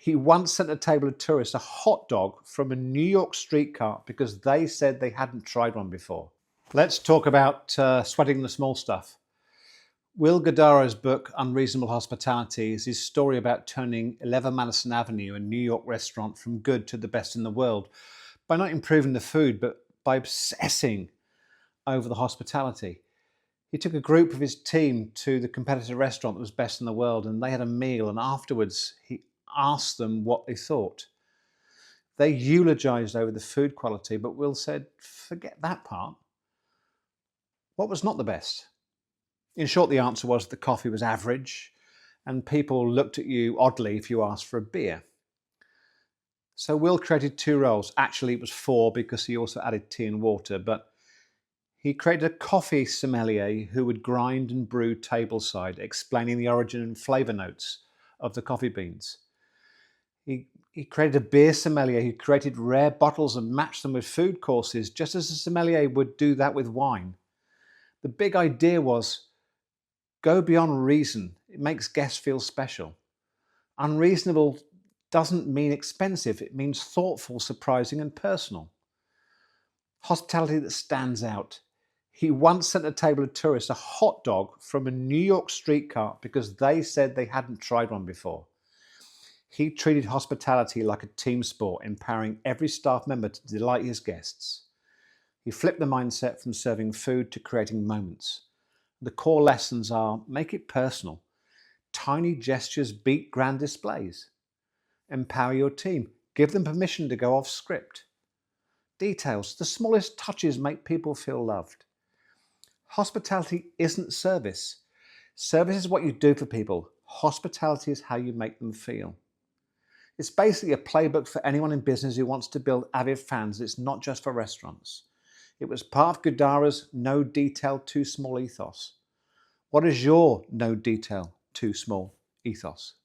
He once sent a table of tourists a hot dog from a New York street cart because they said they hadn't tried one before. Let's talk about sweating the small stuff. Will Guidara's book, Unreasonable Hospitality, is his story about turning 11 Madison Avenue, a New York restaurant, from good to the best in the world by not improving the food, but by obsessing over the hospitality. He took a group of his team to the competitor restaurant that was best in the world, and they had a meal, and afterwards he asked them what they thought. They eulogized over the food quality, but Will said, forget that part. What was not the best? In short, the answer was the coffee was average, and people looked at you oddly if you asked for a beer. So Will created 2 roles. Actually, it was 4 because he also added tea and water, but he created a coffee sommelier who would grind and brew tableside, explaining the origin and flavour notes of the coffee beans. He created a beer sommelier who created rare bottles and matched them with food courses, just as a sommelier would do that with wine. The big idea was, go beyond reason. It makes guests feel special. Unreasonable doesn't mean expensive. It means thoughtful, surprising, and personal. Hospitality that stands out. He once sent a table of tourists a hot dog from a New York street cart because they said they hadn't tried one before. He treated hospitality like a team sport, empowering every staff member to delight his guests. He flipped the mindset from serving food to creating moments. The core lessons are: make it personal. Tiny gestures beat grand displays. Empower your team. Give them permission to go off script. Details. The smallest touches make people feel loved. Hospitality isn't service. Service is what you do for people. Hospitality is how you make them feel. It's basically a playbook for anyone in business who wants to build avid fans. It's not just for restaurants. It was part of Guidara's no detail, too small ethos. What is your no detail, too small ethos?